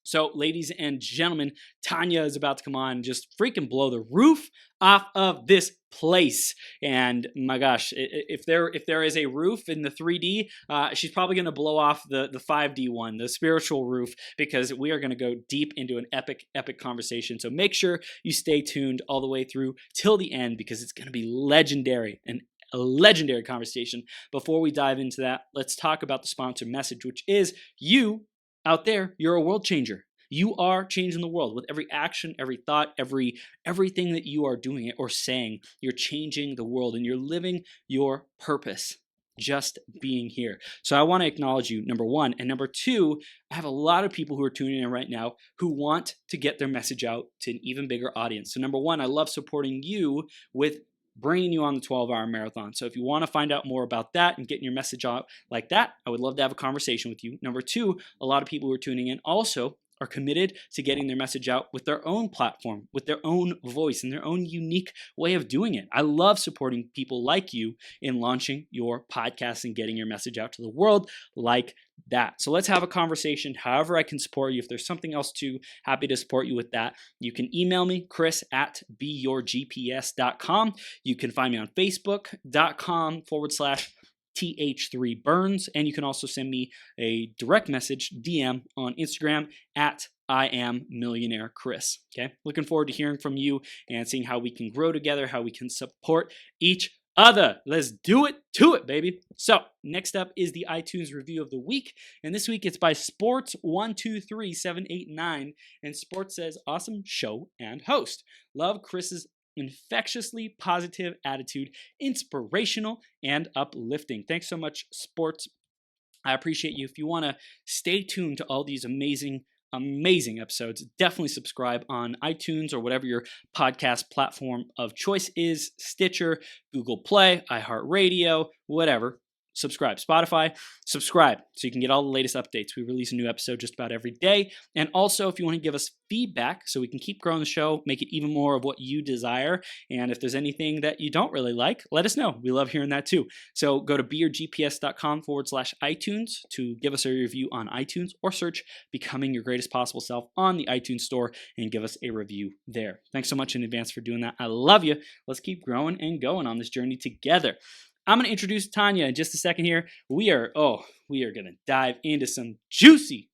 So, ladies and gentlemen, Tanja is about to come on and just freaking blow the roof off of this place. And my gosh, if there is a roof in the 3D, she's probably going to blow off the 5D one, the spiritual roof, because we are going to go deep into an epic conversation. So make sure you stay tuned all the way through till the end, because it's going to be legendary and a legendary conversation. Before we dive into that, let's talk about the sponsor message, which is you out there. You're a world changer. You are changing the world with every action, every thought, everything that you are doing or saying. You're changing the world and you're living your purpose just being here. So I want to acknowledge you, number one. And number two, I have a lot of people who are tuning in right now who want to get their message out to an even bigger audience. So number one, I love supporting you with bringing you on the 12-hour marathon. So if you want to find out more about that and getting your message out like that, I would love to have a conversation with you. Number two, a lot of people who are tuning in also are committed to getting their message out with their own platform, with their own voice, and their own unique way of doing it. I love supporting people like you in launching your podcast and getting your message out to the world like that. So let's have a conversation. However I can support you. If there's something else too, happy to support you with that. You can email me, chris@beyourgps.com. You can find me on facebook.com/TH3 Burns. And you can also send me a direct message, DM, on Instagram at I am Millionaire Chris. Okay. Looking forward to hearing from you and seeing how we can grow together, how we can support each other. Let's do it to it, baby. So next up is the iTunes review of the week. And this week it's by Sports123789. And Sports says, awesome show and host. Love Chris's infectiously positive attitude, inspirational and uplifting. Thanks so much, Sports. I appreciate you. If you want to stay tuned to all these amazing episodes, definitely subscribe on iTunes or whatever your podcast platform of choice is, Stitcher, Google Play, iHeartRadio, whatever. Subscribe. Spotify, subscribe so you can get all the latest updates. We release a new episode just about every day. And also, if you want to give us feedback so we can keep growing the show, make it even more of what you desire. And if there's anything that you don't really like, let us know. We love hearing that too. So go to beyourgps.com/iTunes to give us a review on iTunes, or search Becoming Your Greatest Possible Self on the iTunes store and give us a review there. Thanks so much in advance for doing that. I love you. Let's keep growing and going on this journey together. I'm going to introduce Tanja in just a second here. We are going to dive into some juicy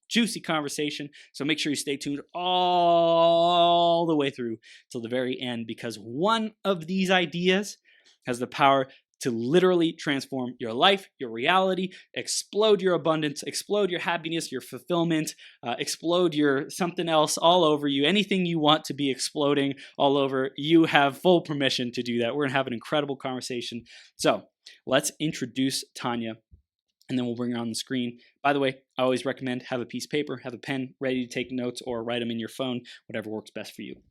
conversation. So make sure you stay tuned all the way through till the very end, because one of these ideas has the power to literally transform your life, your reality, explode your abundance, explode your happiness, your fulfillment, explode your something else all over you. Anything you want to be exploding all over, you have full permission to do that. We're going to have an incredible conversation. So let's introduce Tanja, and then we'll bring her on the screen. By the way, I always recommend have a piece of paper, have a pen ready to take notes, or write them in your phone, whatever works best for you.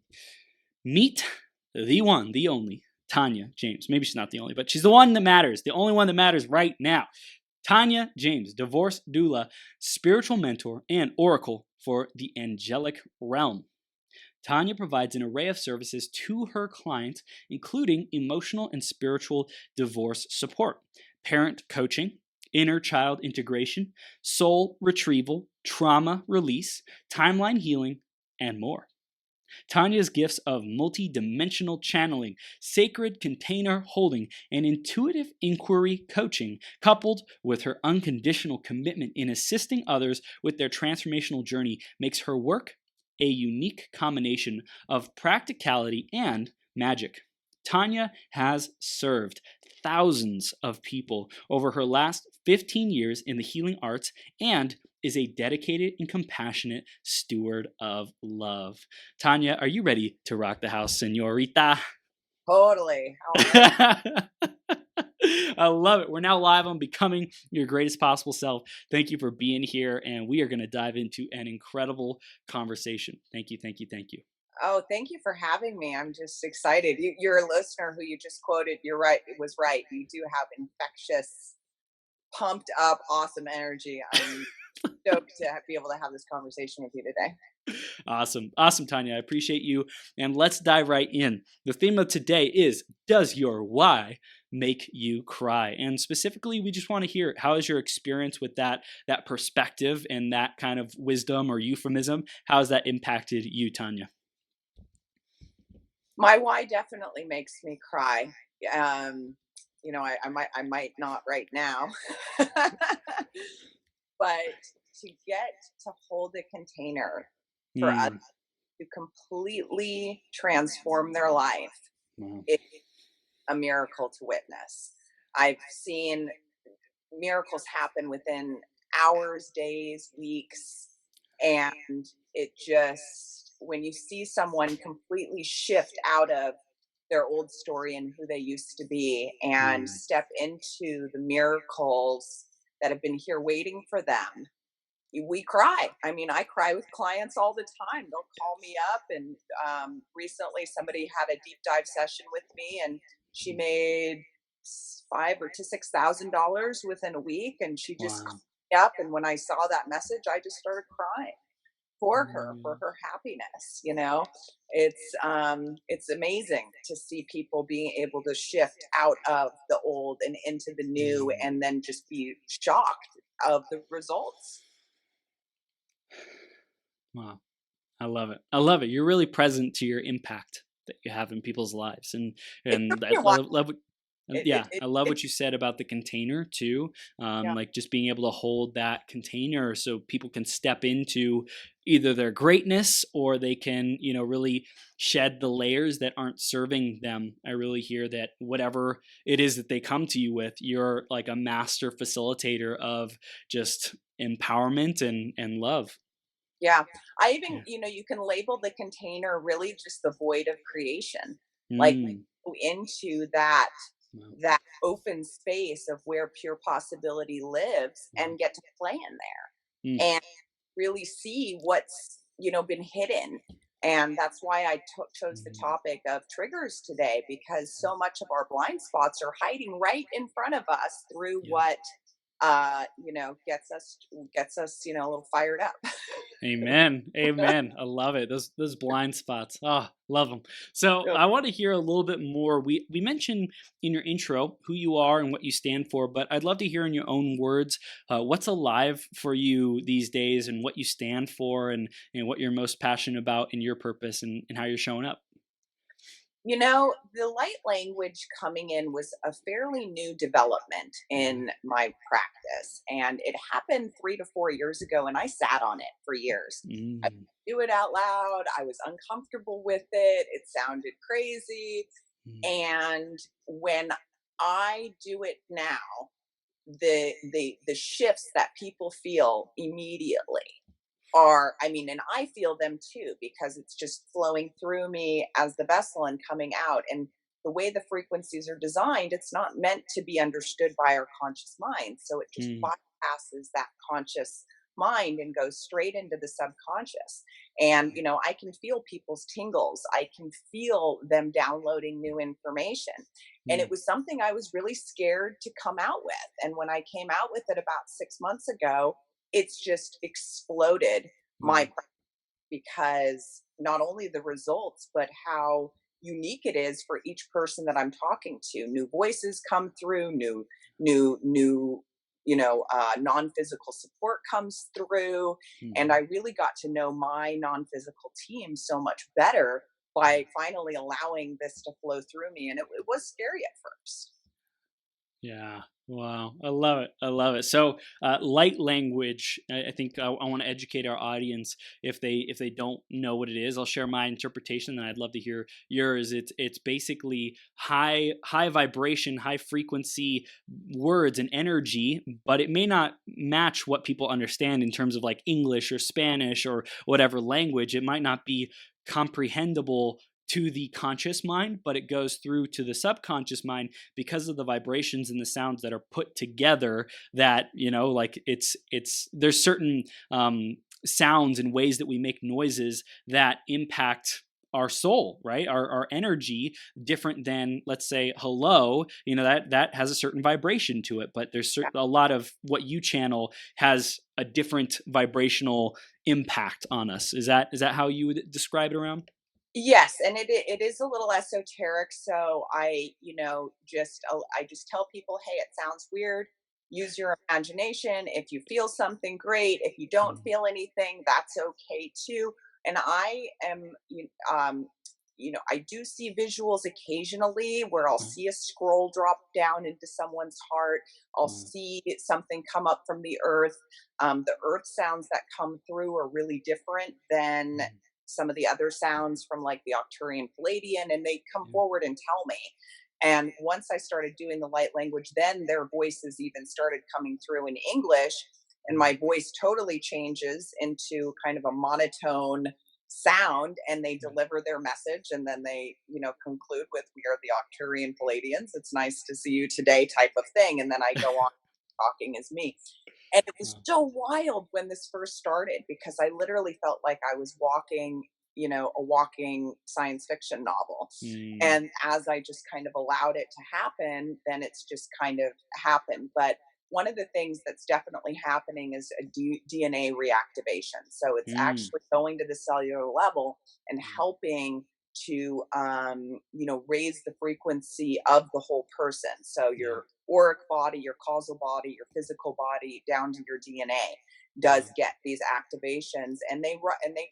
Meet the one, the only, Tanja James. Maybe she's not the only, but she's the one that matters, the only one that matters right now. Tanja James, divorce doula, spiritual mentor, and oracle for the Angelic Realm. Tanja provides an array of services to her clients, including emotional and spiritual divorce support, parent coaching, inner child integration, soul retrieval, trauma release, timeline healing, and more. Tanja's gifts of multidimensional channeling, sacred container holding, and intuitive inquiry coaching, coupled with her unconditional commitment in assisting others with their transformational journey, makes her work a unique combination of practicality and magic. Tanja has served thousands of people over her last 15 years in the healing arts and is a dedicated and compassionate steward of love. Tanja, are you ready to rock the house, señorita? Totally. I love it. We're now live on Becoming Your Greatest Possible Self. Thank you for being here, and we are going to dive into an incredible conversation. Thank you. Oh, thank you for having me. I'm just excited. You're a listener who you just quoted. You're right. It was right. You do have infectious, pumped up, awesome energy. I'm stoked to be able to have this conversation with you today. Awesome. Awesome, Tanya. I appreciate you. And let's dive right in. The theme of today is, does your why make you cry? And specifically, we just want to hear, how is your experience with that perspective and that kind of wisdom or euphemism? How has that impacted you, Tanya? My why definitely makes me cry. I might not right now, but to get to hold a container for us Mm, to completely transform their life, wow. it's a miracle to witness. I've seen miracles happen within hours, days, weeks, and it just, when you see someone completely shift out of their old story and who they used to be and Mm, step into the miracles that have been here waiting for them, we cry. I mean, I cry with clients all the time. They'll call me up, and recently somebody had a deep dive session with me, and she made five or to $6,000 within a week, and she just called wow. me up. And when I saw that message, I just started crying for Mm, her happiness. It's amazing to see people being able to shift out of the old and into the new, mm. and then just be shocked of the results. Wow. I love it. I love it. You're really present to your impact that you have in people's lives, and It took and I me a while. love yeah, I love It what you said about the container too. Yeah, Like just being able to hold that container so people can step into either their greatness, or they can, really shed the layers that aren't serving them. I really hear that whatever it is that they come to you with, you're like a master facilitator of just empowerment and love. yeah. I even, Yeah. you can label the container really just the void of creation. Like, Mm. go into that Wow. open space of where pure possibility lives Wow. and get to play in Mm. there and really see what's, been hidden. And that's why I chose the Mm. topic of triggers today, because so much of our blind spots are hiding right in front of us through Yeah. what gets us a little fired up. Amen. Amen. I love it. Those blind spots. Ah, love them. So I want to hear a little bit more. We mentioned in your intro who you are and what you stand for, but I'd love to hear in your own words what's alive for you these days, and what you stand for, and what you're most passionate about in your purpose, and how you're showing up. The light language coming in was a fairly new development Mhm. in my practice. And it happened 3 to 4 years ago, and I sat on it for years. I Mm. do it out loud. I was uncomfortable with it. It sounded crazy. Mm. And when I do it now, the shifts that people feel immediately are, I mean, and I feel them too, because it's just flowing through me as the vessel and coming out. And the way the frequencies are designed, it's not meant to be understood by our conscious mind. So it just Mm. bypasses that conscious mind and goes straight into the subconscious. And, I can feel people's tingles. I can feel them downloading new information. And it Mm. was something I was really scared to come out with. And when I came out with it about 6 months ago, it's just exploded my Wow. practice, because not only the results, but how unique it is for each person that I'm talking to. New voices come through, new, non-physical support comes through. And Mhm. I really got to know my non-physical team so much better by finally allowing this to flow through me. And it was scary at first. Yeah. Wow. I love it. I love it. So, light language. I think I want to educate our audience if they don't know what it is. I'll share my interpretation, and I'd love to hear yours. It's basically high vibration, high frequency words and energy, but it may not match what people understand in terms of like English or Spanish or whatever language. It might not be comprehensible to the conscious mind, but it goes through to the subconscious mind because of the vibrations and the sounds that are put together. That, like it's there's certain sounds and ways that we make noises that impact our soul, right? Our energy, different than, let's say, hello. You know, that has a certain vibration to it, but there's a lot of what you channel has a different vibrational impact on us. Is that how you would describe it around? Yes, and it is a little esoteric. So I just tell people, hey, it sounds weird. Use your imagination. If you feel something, great. If you don't Mm, feel anything, that's okay too. And I do see visuals occasionally where I'll mm, see a scroll drop down into someone's heart. I'll mm, see something come up from the earth. The earth sounds that come through are really different than mm, some of the other sounds from like the Octurian Palladian, and they come yeah, forward and tell me. And once I started doing the light language, then their voices even started coming through in English, and mm, my voice totally changes into kind of a monotone sound, and they yeah, deliver their message, and then they conclude with, we are the Octurian Palladians, it's nice to see you today, type of thing. And then I go on talking as me. And it was wow, so wild when this first started, because I literally felt like I was walking, a walking science fiction novel. mm, And as I just kind of allowed it to happen, then it's just kind of happened. But one of the things that's definitely happening is a DNA reactivation. So it's mm, actually going to the cellular level and mm, helping to raise the frequency of the whole person. So yeah, your auric body, your causal body, your physical body, down to your DNA does wow, get these activations, and they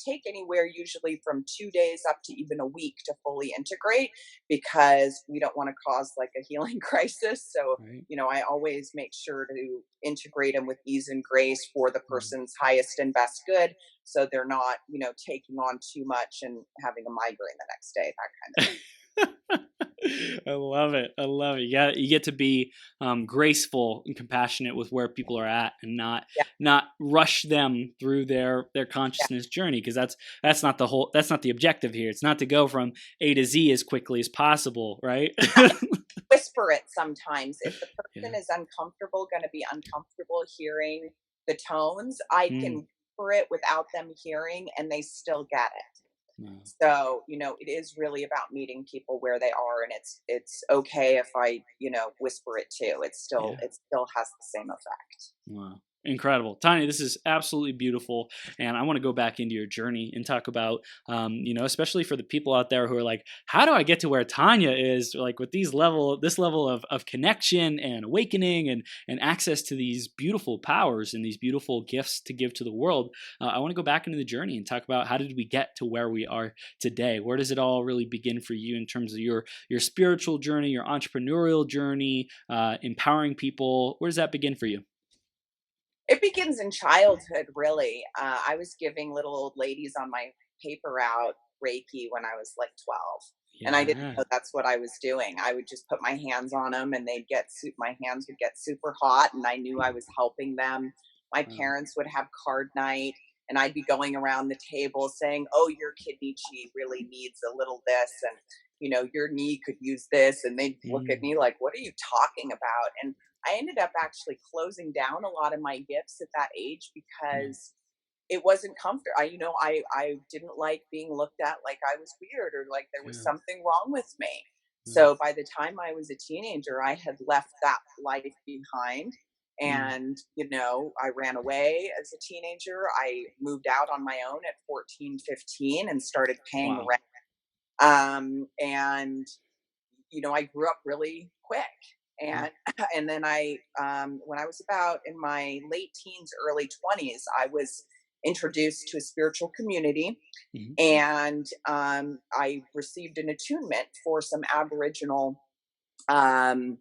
take anywhere usually from 2 days up to even a week to fully integrate, because we don't want to cause like a healing crisis. So right, I always make sure to integrate them with ease and grace for the mm. person's highest and best good, so they're not taking on too much and having a migraine the next day, that kind of thing. I love it. I love it. You get to be graceful and compassionate with where people are at, and Yeah, not rush them through their yeah. consciousness journey, because that's not the objective here. It's not to go from A to Z as quickly as possible, right? I whisper it sometimes. If the Yeah. person is uncomfortable, going to be uncomfortable hearing the tones, I Mm, can whisper it without them hearing, and they still get it. wow. So it is really about meeting people where they are, and it's okay if I whisper it too. Yeah. It still has the same effect. Wow. Incredible. Tanya, this is absolutely beautiful. And I want to go back into your journey and talk about, especially for the people out there who are like, how do I get to where Tanya is, like with this level of connection and awakening and access to these beautiful powers and these beautiful gifts to give to the world. I want to go back into the journey and talk about how did we get to where we are today? Where does it all really begin for you in terms of your spiritual journey, your entrepreneurial journey, empowering people? Where does that begin for you? It begins in childhood, really. I was giving little old ladies on my paper route Reiki when I was like 12. And I didn't Yeah. know that's what I was doing. I would just put my hands on them, and my hands would get super hot, and I knew I was helping them. My Wow. parents would have card night, and I'd be going around the table saying, "Oh, your kidney chi really needs a little this, and your knee could use this." And they'd look at Mm, me like, "What are you talking about?" And I ended up actually closing down a lot of my gifts at that age, wow. because it wasn't comfortable. I didn't like being looked at like I was weird, or like there was Yeah. something wrong with me. Mm, So by the time I was a teenager, I had left that life behind. mm, And I ran away as a teenager. I moved out on my own at 14, 15, and started paying wow. rent. And I grew up really quick. Yeah. And and then when I was about in my late teens, early 20s, I was introduced to a spiritual community, Mhm. and I received an attunement for some Aboriginal, um,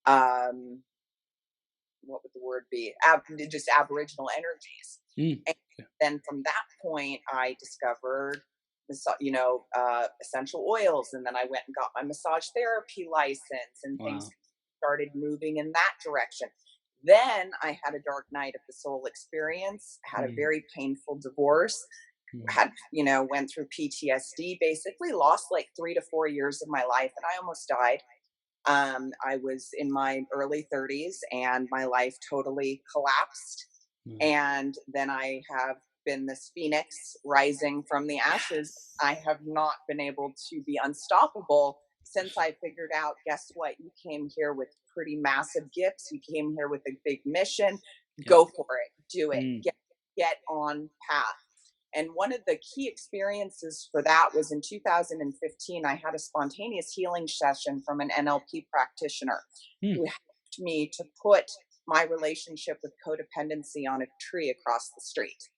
um, what would the word be? Just Aboriginal energies. Mm. And Yeah. then from that point, I discovered essential oils, and then I went and got my massage therapy license, and things Wow. started moving in that direction. Then I had a dark night of the soul experience, had a Mm, very painful divorce, mm, went through PTSD, basically lost like 3 to 4 years of my life, and I almost died. I was in my early 30s, and my life totally collapsed. wow. And then I have been this phoenix rising from the ashes. I have not been able to be unstoppable since I figured out, guess what? You came here with pretty massive gifts. You came here with a big mission. Go for it. Do it. Get on path. And one of the key experiences for that was in 2015, I had a spontaneous healing session from an NLP practitioner who helped me to put my relationship with codependency on a tree across the street.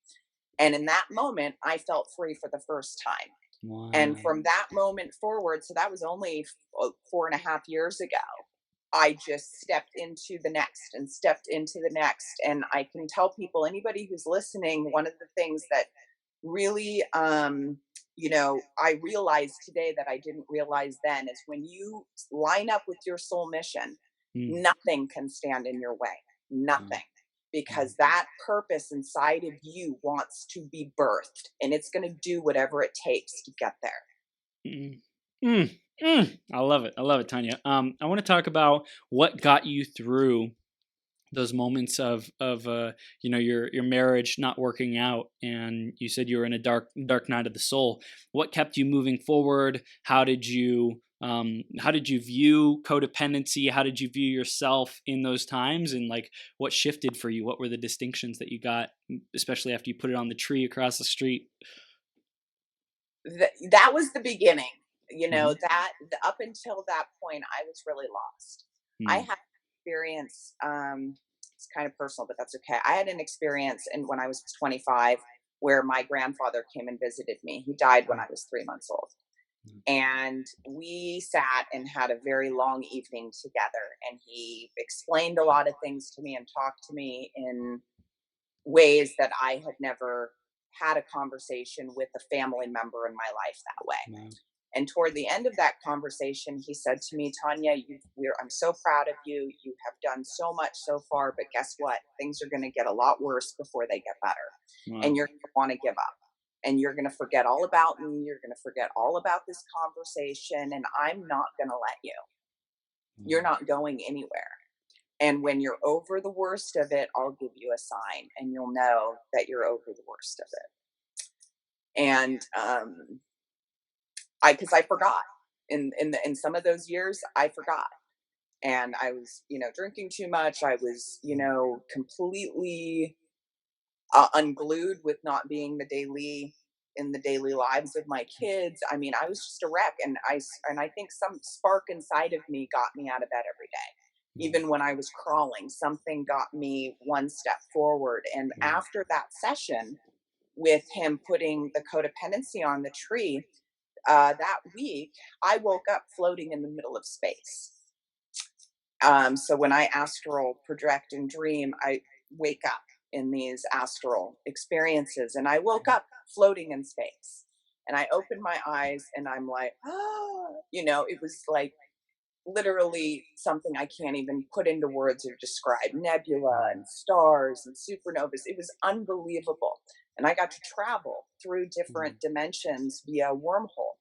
And in that moment, I felt free for the first time. Wow. And from that moment forward, so that was only 4.5 years ago, I just stepped into the next and stepped into the next. And I can tell people, anybody who's listening, one of the things that really, I realized today that I didn't realize then is when you line up with your soul mission, nothing can stand in your way. Nothing. Because that purpose inside of you wants to be birthed, and it's going to do whatever it takes to get there. I love it. I love it, Tanya. I want to talk about what got you through those moments of your marriage not working out, and you said you were in a dark night of the soul. What kept you moving forward? How did you view codependency? How did you view yourself in those times? And like, what shifted for you? What were the distinctions that you got, especially after you put it on the tree across the street? That was the beginning. That up until that point, I was really lost. I had experience, it's kind of personal, but that's okay. I had an experience when I was 25 where my grandfather came and visited me. He died when I was 3 months old. And we sat and had a very long evening together, and he explained a lot of things to me and talked to me in ways that I had never had a conversation with a family member in my life that way. Wow. And toward the end of that conversation, he said to me, Tanya, I'm so proud of you. You have done so much so far, but guess what? Things are going to get a lot worse before they get better. Wow. And you're going to want to give up. And you're going to forget all about me. You're going to forget all about this conversation. And I'm not going to let you. You're not going anywhere. And when you're over the worst of it, I'll give you a sign, and you'll know that you're over the worst of it. And because I forgot in some of those years, I forgot, and I was drinking too much. I was completely unglued with not being in the daily lives of my kids. I mean, I was just a wreck, and I think some spark inside of me got me out of bed every day. Even when I was crawling, something got me one step forward. And after that session with him putting the codependency on the tree, that week, I woke up floating in the middle of space. So when I astral project and dream, I wake up in these astral experiences, and I woke up floating in space. And I opened my eyes, and I'm like, it was like literally something I can't even put into words or describe. Nebula and stars and supernovas. It was unbelievable. And I got to travel through different dimensions via wormhole.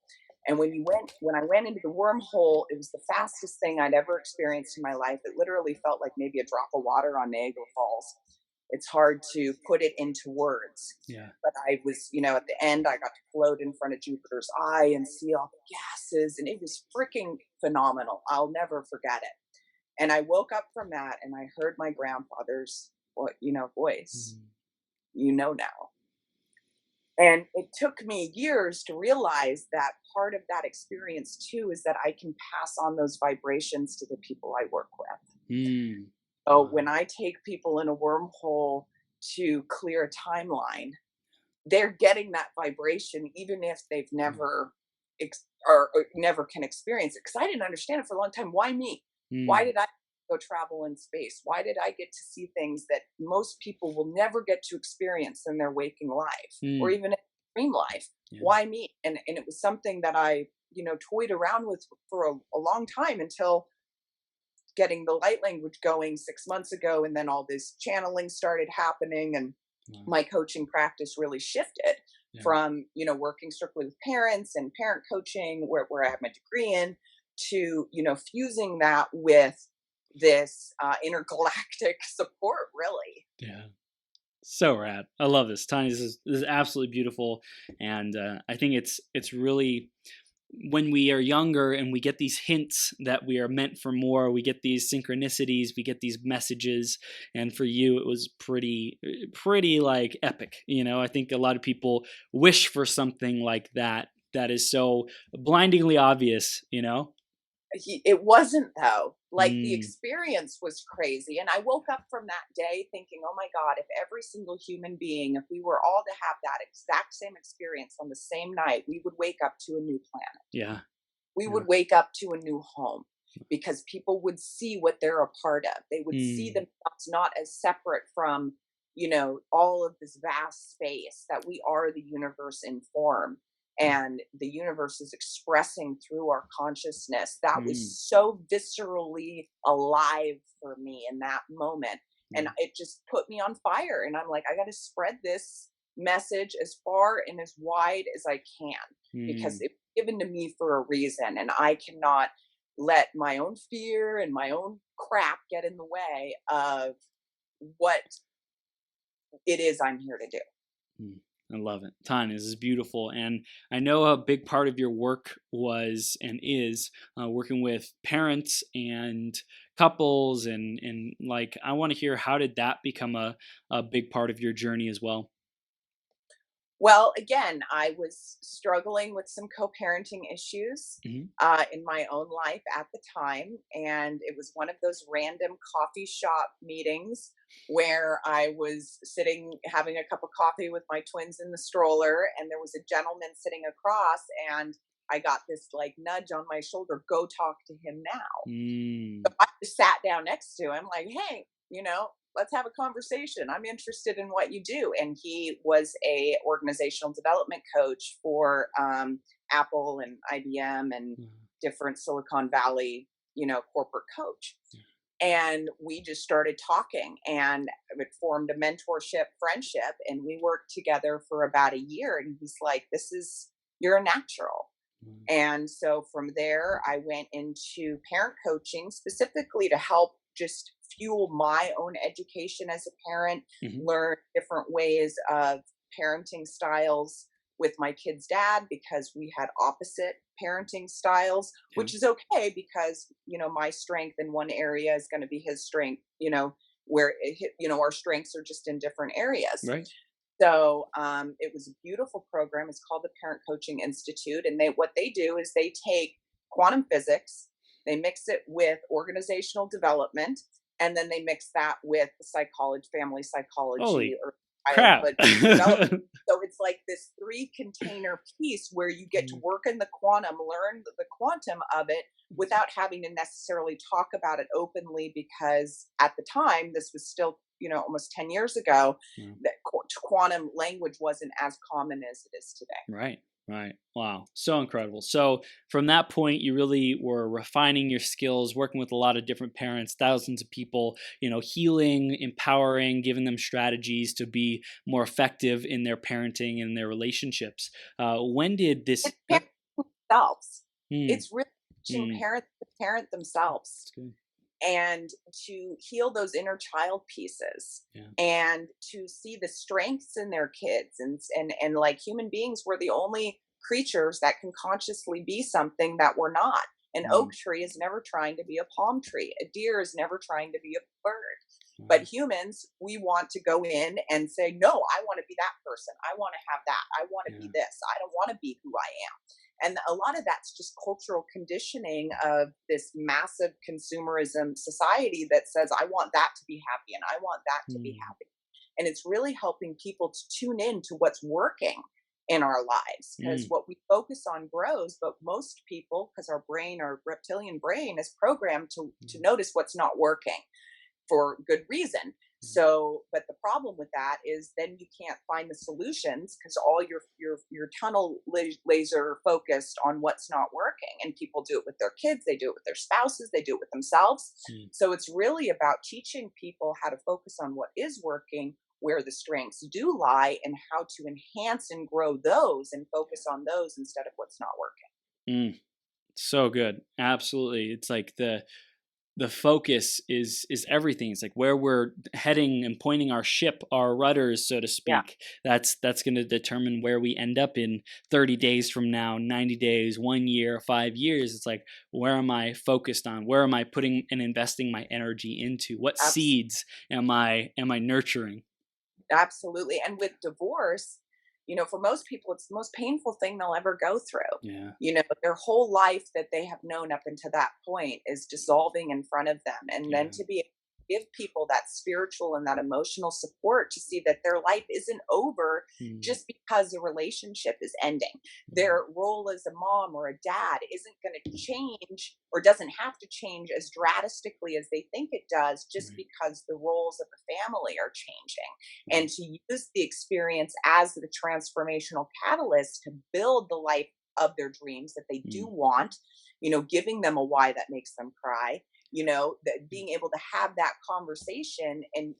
And when I went into the wormhole, it was the fastest thing I'd ever experienced in my life. It literally felt like maybe a drop of water on Niagara Falls. It's hard to put it into words. Yeah. But I was, at the end, I got to float in front of Jupiter's eye and see all the gases, and it was freaking phenomenal. I'll never forget it. And I woke up from that, and I heard my grandfather's, voice. Now. And it took me years to realize that part of that experience too is that I can pass on those vibrations to the people I work with. So when I take people in a wormhole to clear a timeline, they're getting that vibration even if they've never or never can experience it. Because I didn't understand it for a long time. Why me? Why did I go travel in space? Why did I get to see things that most people will never get to experience in their waking life or even in dream life? Why me? And it was something that I toyed around with for a long time until getting the light language going 6 months ago, and then all this channeling started happening, and my coaching practice really shifted from working strictly with parents and parent coaching where I have my degree in to fusing that with this intergalactic support, really. So rad. I love this. Tanya, this is absolutely beautiful. And I think it's really, when we are younger and we get these hints that we are meant for more, we get these synchronicities, we get these messages. And for you, it was pretty like epic. I think a lot of people wish for something like that is so blindingly obvious. It wasn't, though. Like, the Mm, experience was crazy, and I woke up from that day thinking, oh my god, if every single human being, if we were all to have that exact same experience on the same night, we would wake up to a new planet. yeah. We Yeah. would wake up to a new home, because people would see what they're a part of. They would see Mm, themselves not as separate from, all of this vast space, that we are the universe in form, and the universe is expressing through our consciousness. That was mm, so viscerally alive for me in that moment. And mm, it just put me on fire. And I'm like, I got to spread this message as far and as wide as I can, because mm. it's given to me for a reason. And I cannot let my own fear and my own crap get in the way of what it is I'm here to do. Mm, I love it. Tanya, this is beautiful. And I know a big part of your work was and is working with parents and couples. And like, I want to hear, how did that become a big part of your journey as well? Well, again, I was struggling with some co-parenting issues Hmm. in my own life at the time, and it was one of those random coffee shop meetings where I was sitting having a cup of coffee with my twins in the stroller, and there was a gentleman sitting across, and I got this like nudge on my shoulder, go talk to him now. Mm, I just sat down next to him, like, hey, let's have a conversation. I'm interested in what you do. And he was a organizational development coach for Apple and IBM and different Silicon Valley, corporate coach. And we just started talking, and it formed a mentorship friendship, and we worked together for about a year. And he's like, you're a natural. mm, And so from there, I went into parent coaching, specifically to help just fuel my own education as a parent, mhm. learn different ways of parenting styles with my kid's dad, because we had opposite parenting styles, Yeah. which is okay, because, my strength in one area is going to be his strength, where, our strengths are just in different areas. Right. So it was a beautiful program. It's called the Parent Coaching Institute, and what they do is they take quantum physics, they mix it with organizational development, and then they mix that with psychology, family psychology, Holy or crap. childhood development. So it's like this three container piece where you get to Mm, work in the quantum, learn the quantum of it without having to necessarily talk about it openly, because at the time, this was still, almost 10 years ago, yeah. that quantum language wasn't as common as it is today. Right. Right. Wow. So incredible. So from that point, you really were refining your skills, working with a lot of different parents, thousands of people, healing, empowering, giving them strategies to be more effective in their parenting and their relationships. When did this? It's parents themselves. Mm, It's really teaching mm, parents to parent themselves, that's good. and to heal those inner child pieces, Yeah. and to see the strengths in their kids, and like, human beings, we're the only creatures that can consciously be something that we're not. An oak Mm, tree is never trying to be a palm tree, a deer is never trying to be a bird. But wow. humans, we want to go in and say, no, I want to be that person, I want to have that, I want to Yeah. be this, I don't want to be who I am. And a lot of that's just cultural conditioning of this massive consumerism society that says, I want that to be happy, and I want that to be Mm, happy. And it's really helping people to tune in to what's working in our lives, because mm, what we focus on grows. But most people, because our brain, our reptilian brain, is programmed to mm, notice what's not working, for good reason. mm, So, but the problem with that is then you can't find the solutions, because all your tunnel laser focused on what's not working. And people do it with their kids, they do it with their spouses, they do it with themselves. mm, So it's really about teaching people how to focus on what is working, where the strengths do lie, and how to enhance and grow those and focus on those instead of what's not working. mm. So good. Absolutely. It's like the focus is everything. It's like where we're heading and pointing our ship, our rudders, so to Yeah, speak. That's going to determine where we end up in 30 days from now, 90 days, 1 year, 5 years. It's like, where am I focused on? Where am I putting and investing my energy into? What abs- seeds am I nurturing? absolutely. And with divorce, for most people, it's the most painful thing they'll ever go through. Yeah. Their whole life that they have known up until that point is dissolving in front of them. And then Yeah. to be able to give people that spiritual and that emotional support to see that their life isn't over Mm. just because a relationship is ending. Their role as a mom or a dad isn't going to change or doesn't have to change as drastically as they think it does just Right. because the roles of the family are changing. Right. And to use the experience as the transformational catalyst to build the life of their dreams that they do Mm. want, giving them a why that makes them cry, that being able to have that conversation. And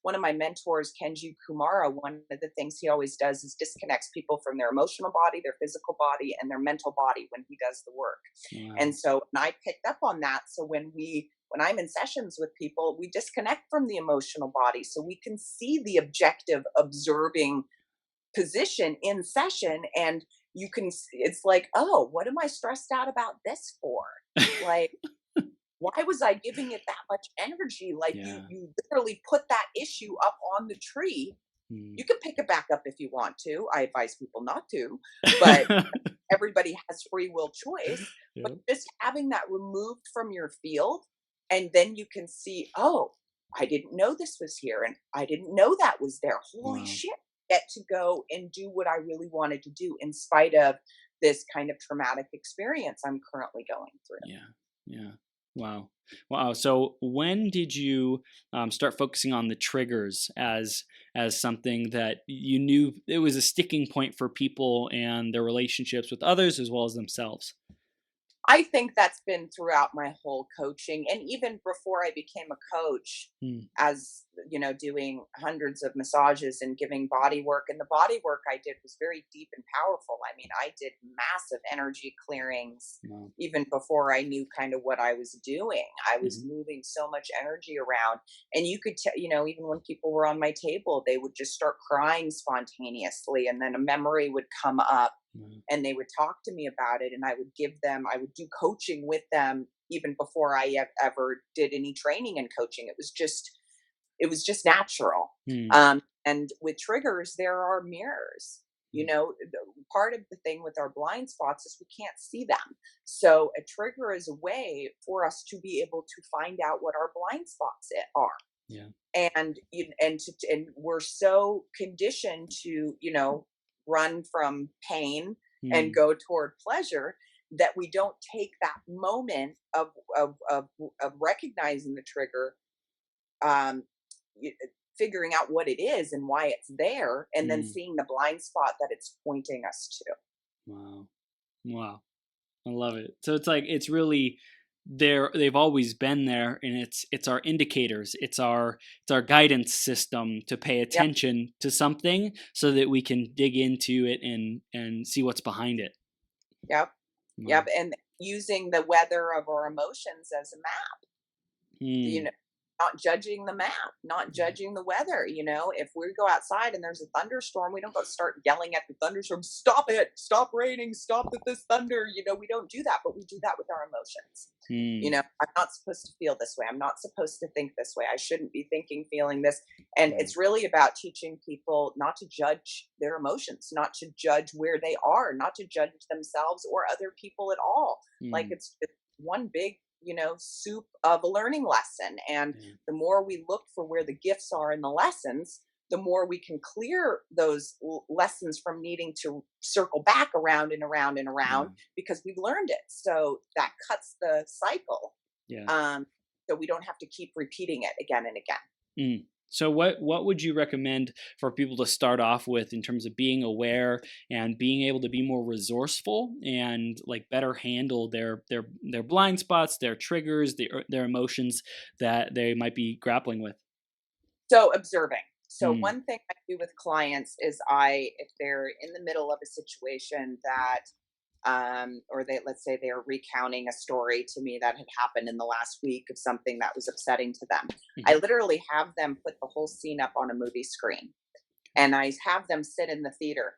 one of my mentors, Kenji Kumara, one of the things he always does is disconnects people from their emotional body, their physical body, and their mental body when he does the work. Wow. And so, and I picked up on that. So when I'm in sessions with people, we disconnect from the emotional body so we can see the objective observing position in session. And it's like, oh, what am I stressed out about this for? Like, why was I giving it that much energy? Like, you Yeah. you literally put that issue up on the tree. Mm. You can pick it back up if you want to. I advise people not to, but everybody has free will choice. But Yeah. just having that removed from your field, and then you can see, oh, I didn't know this was here, and I didn't know that was there. Holy Wow. shit! Get to go and do what I really wanted to do, in spite of this kind of traumatic experience I'm currently going through. Yeah. Yeah. Wow. Wow. So when did you start focusing on the triggers as something that you knew it was a sticking point for people and their relationships with others as well as themselves? I think that's been throughout my whole coaching, and even before I became a coach, Mm. as doing hundreds of massages and giving body work. And the body work I did was very deep and powerful. I mean, I did massive energy clearings Wow. even before I knew kind of what I was doing. I was Mhm. moving so much energy around, and you could tell, even when people were on my table, they would just start crying spontaneously, and then a memory would come up Wow. and they would talk to me about it, and I would do coaching with them even before I ever did any training in coaching. It was just natural. Mm. And with triggers, there are mirrors. Mm. Part of the thing with our blind spots is we can't see them. So a trigger is a way for us to be able to find out what our blind spots are. Yeah. And we're so conditioned to run from pain and Mm. go toward pleasure that we don't take that moment of recognizing the trigger, um y- figuring out what it is and why it's there, and then Mm. seeing the blind spot that it's pointing us to. Wow. Wow. I love it. So it's like it's really there, they've always been there, and it's our indicators. It's our guidance system to pay Yep, attention to something so that we can dig into it and see what's behind it. yep, Wow. yep. And using the weather of our emotions as a map, you Mm. know, not judging the map, not Yeah. judging the weather. If we go outside and there's a thunderstorm, we don't go start yelling at the thunderstorm, stop it, stop raining, stop with this thunder. We don't do that, but we do that with our emotions. Mm. I'm not supposed to feel this way. I'm not supposed to think this way. I shouldn't be thinking, feeling this. And Wow. it's really about teaching people not to judge their emotions, not to judge where they are, not to judge themselves or other people at all. Like, Mm. it's one big, soup of a learning lesson. And Yeah. the more we look for where the gifts are in the lessons, the more we can clear those lessons from needing to circle back around and around and around, Yeah. because we've learned it. So that cuts the cycle. Yeah. Um, so we don't have to keep repeating it again and again. Mm. So what would you recommend for people to start off with in terms of being aware and being able to be more resourceful and like better handle their blind spots, their triggers, their emotions that they might be grappling with? So observing. So Mm. one thing I do with clients is, if they're in the middle of a situation that or let's say they're recounting a story to me that had happened in the last week of something that was upsetting to them. I literally have them put the whole scene up on a movie screen, and I have them sit in the theater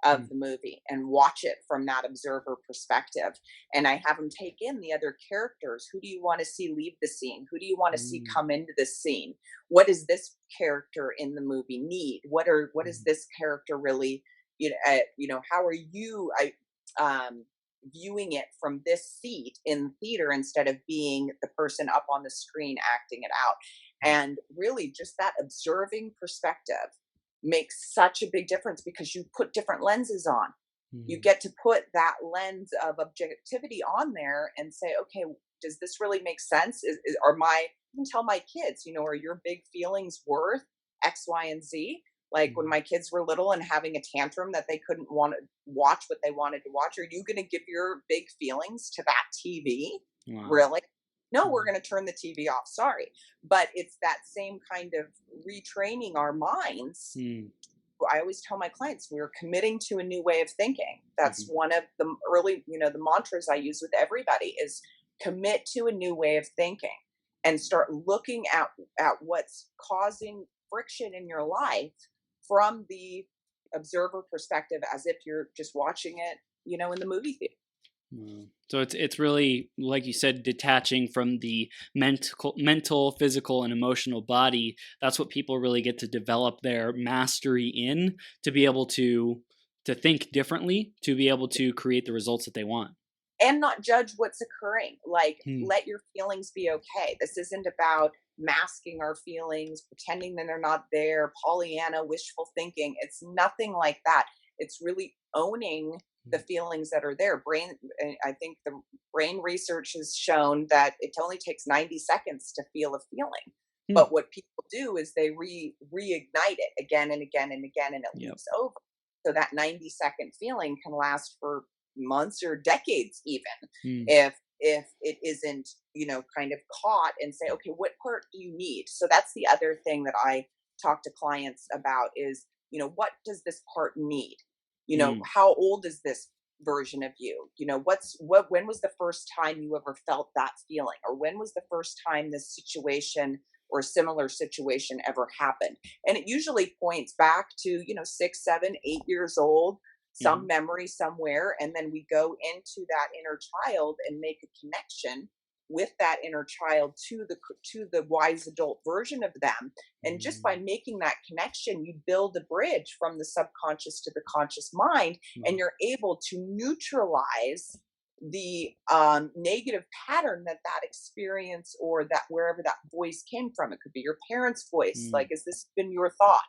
of the movie and watch it from that observer perspective. And I have them take in the other characters. Who do you want to see leave the scene? Who do you want to see come into this scene? What does this character in the movie need? What is this character really, how are you viewing it from this seat in theater instead of being the person up on the screen acting it out? And really just that observing perspective makes such a big difference, because you put different lenses on. You get to put that lens of objectivity on there and say, okay, does this really make sense? You can tell my kids, are your big feelings worth X, Y, and Z? Like when my kids were little and having a tantrum that they couldn't want to watch what they wanted to watch, are you going to give your big feelings to that TV? Wow. Really? No, we're going to turn the TV off. Sorry. But it's that same kind of retraining our minds. I always tell my clients, we're committing to a new way of thinking. That's one of the early, the mantras I use with everybody is commit to a new way of thinking and start looking at what's causing friction in your life from the observer perspective, as if you're just watching it, in the movie theater. So it's really, like you said, detaching from the mental, physical, and emotional body. That's what people really get to develop their mastery in, to be able to think differently, to be able to create the results that they want. And not judge what's occurring. Like, let your feelings be okay. This isn't about masking our feelings, pretending that they're not there, Pollyanna, wishful thinking. It's nothing like that. It's really owning the feelings that are there. I think the brain research has shown that it only takes 90 seconds to feel a feeling. But what people do is they reignite it again and again and again, and it leaps over. So that 90-second feeling can last for months or decades even, if it isn't, kind of caught, and say, okay, what part do you need? So that's the other thing that I talk to clients about is, what does this part need? How old is this version of you? When was the first time you ever felt that feeling? Or when was the first time this situation or similar situation ever happened? And it usually points back to, 6, 7, 8 years old, some memory somewhere. And then we go into that inner child and make a connection with that inner child to the wise adult version of them. And just by making that connection, you build a bridge from the subconscious to the conscious mind, and you're able to neutralize the negative pattern that experience, or that wherever that voice came from. It could be your parents' voice. Like, has this been your thought?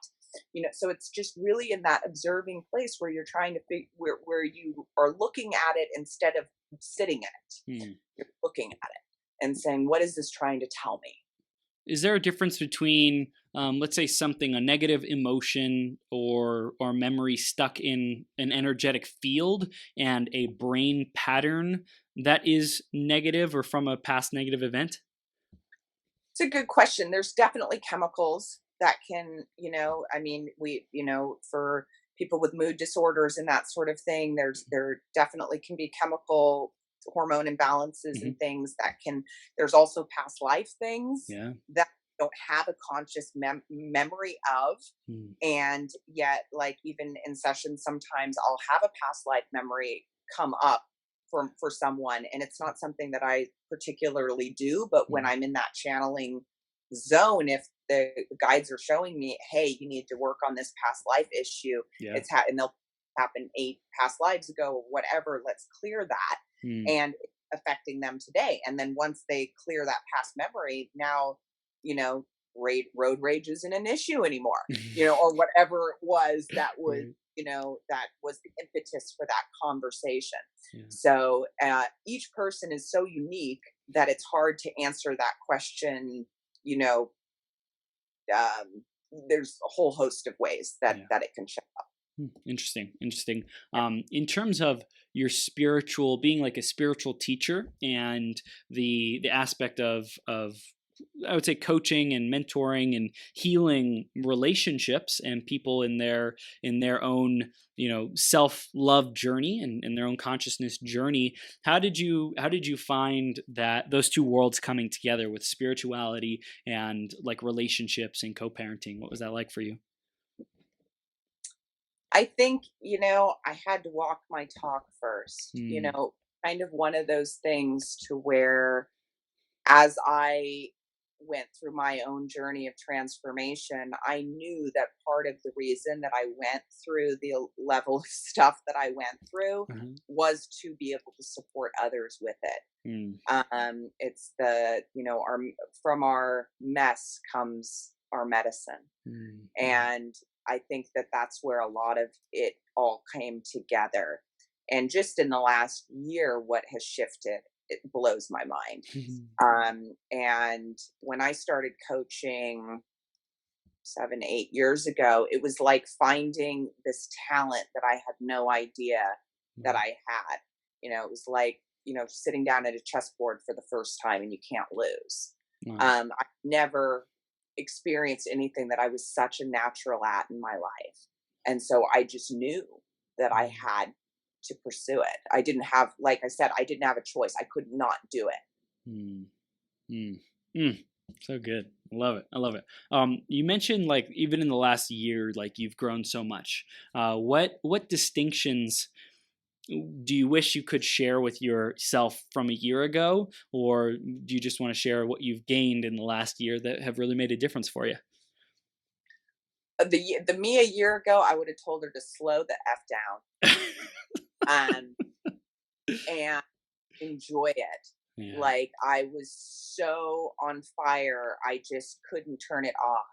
So it's just really in that observing place where you're trying to where you are looking at it instead of sitting in it. You're looking at it and saying, what is this trying to tell me? Is there a difference between, let's say, a negative emotion or memory stuck in an energetic field, and a brain pattern that is negative or from a past negative event? It's a good question. There's definitely chemicals that can, for people with mood disorders and that sort of thing, there definitely can be chemical hormone imbalances and things that there's also past life things that don't have a conscious memory of. And yet, like, even in sessions, sometimes I'll have a past life memory come up for someone, and it's not something that I particularly do, but when I'm in that channeling zone, if the guides are showing me, hey, you need to work on this past life issue, and they'll happen 8 past lives ago or whatever, let's clear that. And it's affecting them today. And then once they clear that past memory, now, road rage isn't an issue anymore, or whatever it was that was, that was the impetus for that conversation. So each person is so unique that it's hard to answer that question. There's a whole host of ways that it can show up. Interesting. In terms of your being like a spiritual teacher, and the aspect of I would say coaching and mentoring and healing relationships and people in their own, self-love journey and their own consciousness journey. How did you find that those two worlds coming together with spirituality and like relationships and co-parenting? What was that like for you? I think, I had to walk my talk first, Mm, kind of one of those things to where as I went through my own journey of transformation, I knew that part of the reason that I went through the level of stuff that I went through uh-huh, was to be able to support others with it. mm, It's the, our from our mess comes our medicine. mm, mm, And I think that that's where a lot of it all came together. And just in the last year, what has shifted, it blows my mind. And when I started coaching 7, 8 years ago, it was like finding this talent that I had no idea that mm, I had. It was like, sitting down at a chessboard for the first time and you can't lose. wow. I never experienced anything that I was such a natural at in my life. And so I just knew that I Mm, had to pursue it. I didn't have, like I said, I didn't have a choice. I could not do it. mm. Mm, mm. So good. I love it. I love it. You mentioned like even in the last year, like you've grown so much. What distinctions do you wish you could share with yourself from a year ago, or do you just want to share what you've gained in the last year that have really made a difference for you? The me a year ago, I would have told her to slow the f down, and enjoy it. Yeah. Like I was so on fire, I just couldn't turn it off.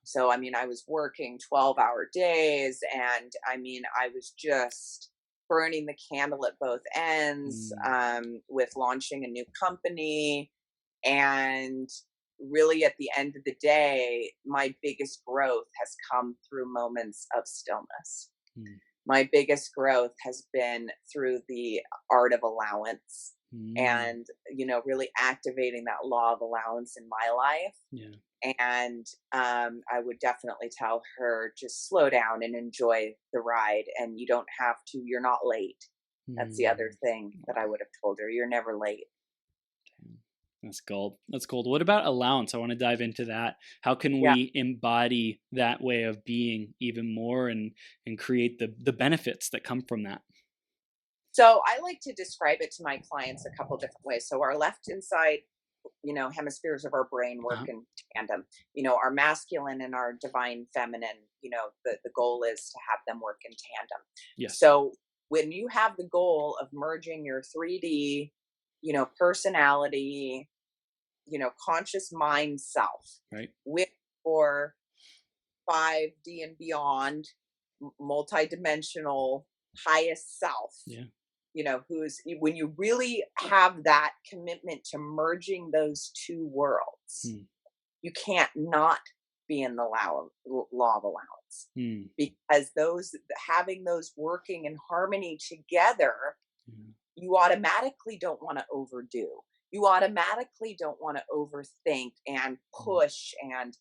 So I mean, I was working 12-hour days, and I mean, I was just burning the candle at both ends, Mm, with launching a new company. And really, at the end of the day, my biggest growth has come through moments of stillness. mm, My biggest growth has been through the art of allowance, mm. and really activating that law of allowance in my life. Yeah. And I would definitely tell her, just slow down and enjoy the ride, and you don't have to, you're not late. That's the other Mm. thing that I Wow. would have told her, you're never late. That's gold. That's gold. What about allowance? I want to dive into that. How can Yeah. we embody that way of being even more and create the benefits that come from that? So I like to describe it to my clients a couple different ways. So our left and side, hemispheres of our brain work Uh-huh. in tandem. Our masculine and our divine feminine, the goal is to have them work in tandem. Yes. So when you have the goal of merging your 3D, personality, conscious mind self Right. with your 5D and beyond multidimensional highest self, Yeah. who's when you really have that commitment to merging those two worlds, Mm. you can't not be in the law of allowance, Mm. because those having those working in harmony together, Yeah. you automatically don't want to overdo. You automatically don't want to overthink and Mm. push and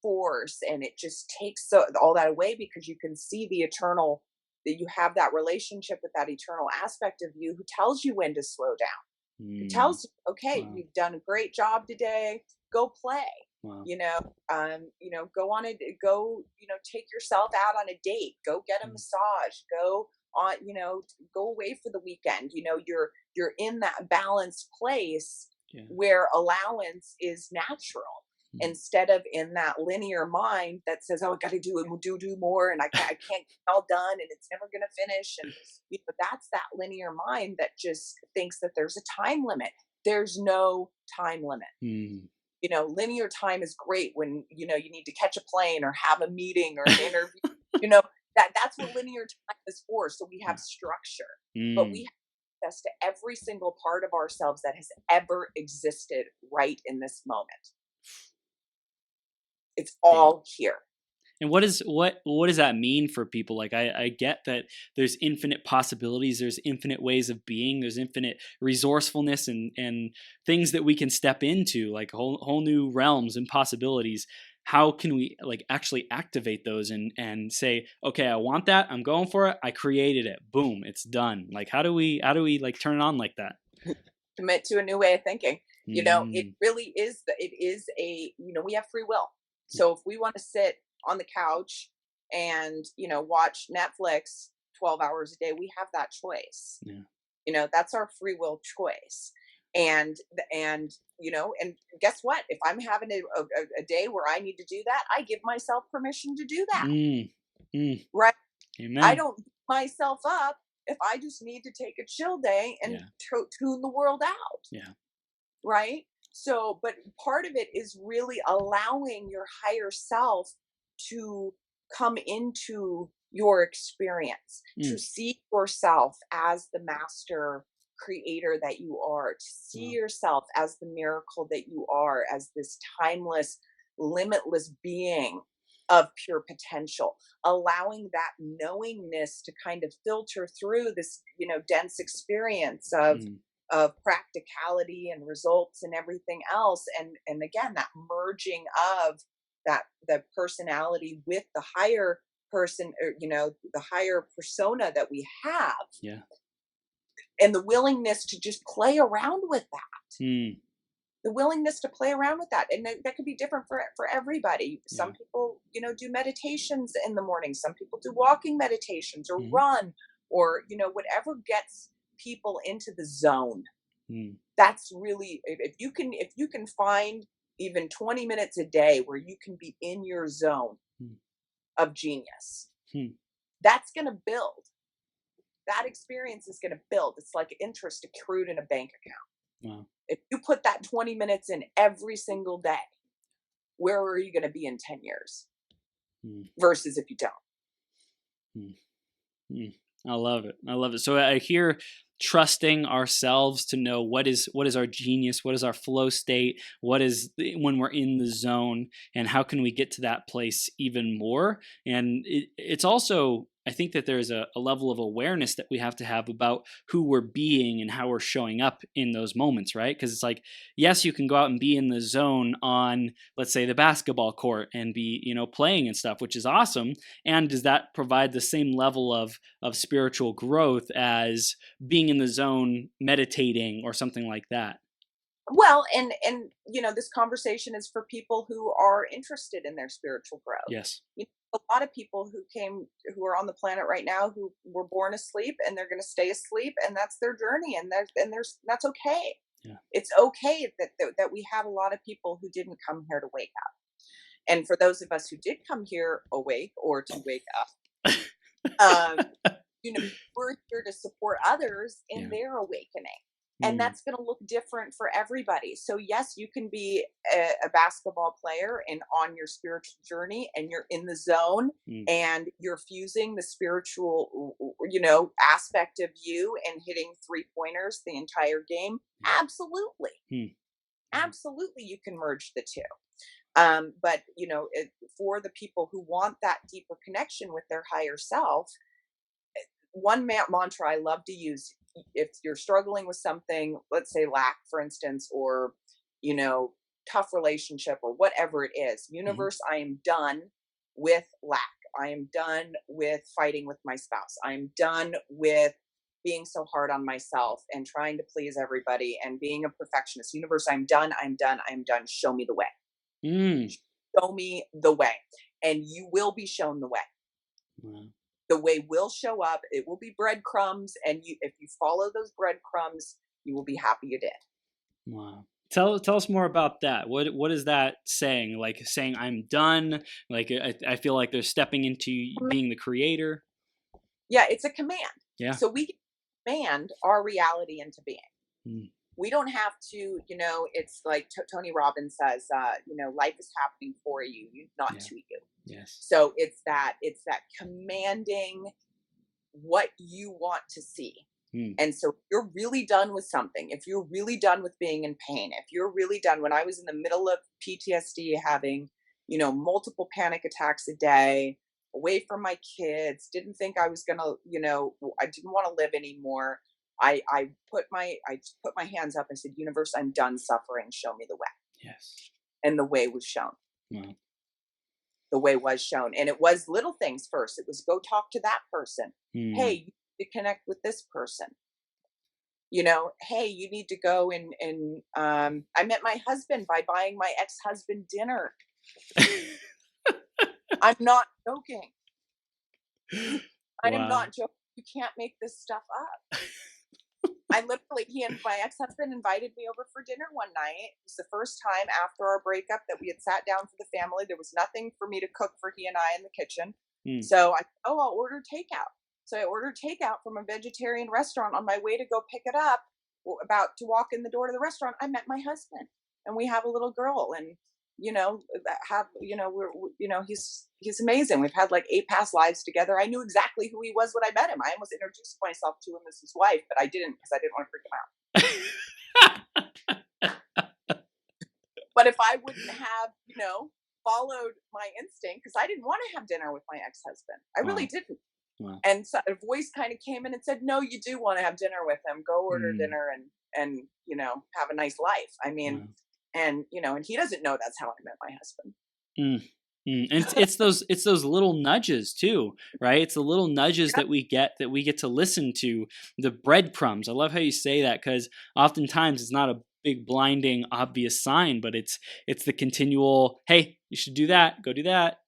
force, and it just takes all that away, because you can see the eternal, that you have that relationship with that eternal aspect of you who tells you when to slow down, who Mm. tells you, okay, Wow. you've done a great job today, go play. Wow. Go on it, go, take yourself out on a date, go get a Mm. massage, go on, go away for the weekend. You're in that balanced place Yeah. where allowance is natural, Mm. instead of in that linear mind that says, oh, I got to do it, do more, and I can't get it all done, and it's never going to finish. And that's that linear mind that just thinks that there's a time limit. There's no time limit. Mm. Linear time is great when you need to catch a plane or have a meeting or an interview. you know that's what linear time is for, so we have Yeah. structure. But we Mm. have access to every single part of ourselves that has ever existed right in this moment. It's Damn. all here. And what does that mean for people? Like I get that there's infinite possibilities, there's infinite ways of being, there's infinite resourcefulness and things that we can step into, like whole new realms and possibilities. How can we like actually activate those and say, okay, I want that, I'm going for it, I created it, boom, it's done. Like how do we like turn it on like that? Commit to a new way of thinking. It Mm, really is it is we have free will. So if we want to sit on the couch and, watch Netflix 12 hours a day, we have that choice. yeah. That's our free will choice. And guess what? If I'm having a day where I need to do that, I give myself permission to do that. Mm, mm, Right? I amen. don't beat myself up if I just need to take a chill day and Yeah. tune the world out. Yeah. Right? So, but part of it is really allowing your higher self to come into your experience, to Mm, see yourself as the master creator that you are, to see wow. yourself as the miracle that you are, as this timeless, limitless being of pure potential, allowing that knowingness to kind of filter through this, dense experience Mm, of practicality and results and everything else, and again that merging of that the personality with the higher person, or the higher persona that we have, yeah. and the willingness to just play around with that, Mm, the willingness to play around with that. And that could be different for everybody. yeah. Some people, do meditations in the morning, some people do walking meditations or Hmm. run, or whatever gets people into the zone. Mm, That's really, if you can find even 20 minutes a day where you can be in your zone mm, of genius, mm. that's going to build. That experience is going to build. It's like interest accrued in a bank account. Wow. If you put that 20 minutes in every single day, where are you going to be in 10 years Mm, versus if you don't? mm. Mm, I love it. I love it. So I hear trusting ourselves to know what is our genius, what is our flow state, when we're in the zone, and how can we get to that place even more. And it's also, I think that there's a level of awareness that we have about who we're being and how we're showing up in those moments, right? Because it's like, yes, you can go out and be in the zone on, let's say, the basketball court and be, playing and stuff, which is awesome. And does that provide the same level of spiritual growth as being in the zone meditating or something like that? Well, and this conversation is for people who are interested in their spiritual growth. Yes. A lot of people who are on the planet right now, who were born asleep, and they're going to stay asleep, and that's their journey, and that's okay. Yeah. It's okay that we have a lot of people who didn't come here to wake up, and for those of us who did come here awake or to wake up, um, we're here to support others in Yeah. their awakening. And Mm, that's going to look different for everybody. So, yes, you can be a basketball player and on your spiritual journey, and you're in the zone, mm, and you're fusing the spiritual, aspect of you and hitting 3-pointers the entire game. yeah. Absolutely. Mm, mm, Absolutely. You can merge the two. But, for the people who want that deeper connection with their higher self, one mantra I love to use, if you're struggling with something, let's say lack, for instance, or, you know, tough relationship or whatever it is, mhm, universe, I am done with lack. I am done with fighting with my spouse. I'm done with being so hard on myself and trying to please everybody and being a perfectionist. Universe, I'm done. I'm done. I'm done. Show me the way. mm. Show me the way. And you will be shown the way. Wow. The way will show up. It will be breadcrumbs, and if you follow those breadcrumbs, you will be happy you did. Wow. Tell us more about that. What is that saying? Like saying I'm done. Like I feel like they're stepping into being the creator. Yeah, it's a command. Yeah. So we can command our reality into being. Mm, We don't have to, it's like Tony Robbins says, life is happening for you, not yeah. to you. Yes. So it's that commanding what you want to see. Mm, And so if you're really done with something, if you're really done with being in pain, if you're really done, when I was in the middle of PTSD, having multiple panic attacks a day, away from my kids, didn't think I was going to, I didn't want to live anymore. I just put my hands up. I said, universe, I'm done suffering. Show me the way. Yes. And the way was shown. Wow. The way was shown. And it was little things first. It was go talk to that person. Hey, you need to connect with this person. Hey, you need to go and I met my husband by buying my ex-husband dinner. I'm not joking. I am not joking. You can't make this stuff up. My ex-husband invited me over for dinner one night. It was the first time after our breakup that we had sat down for the family. There was nothing for me to cook for he and I in the kitchen. So I'll order takeout. So I ordered takeout from a vegetarian restaurant. On my way to go pick it up, about to walk in the door to the restaurant, I met my husband, and we have a little girl, and he's amazing. We've had like 8 past lives together. I knew exactly who he was when I met him. I almost introduced myself to him as his wife, but I didn't because I didn't want to freak him out. But if I wouldn't have, followed my instinct, because I didn't want to have dinner with my ex-husband. I really didn't. Wow. And so a voice kind of came in and said, no, you do want to have dinner with him. Go order dinner and have a nice life. I mean, and he doesn't know that's how I met my husband. And it's those little nudges too, right? It's the little nudges that we get to listen to, the breadcrumbs. I love how you say that, because oftentimes it's not a big blinding obvious sign, but it's the continual, hey, you should do that, go do that.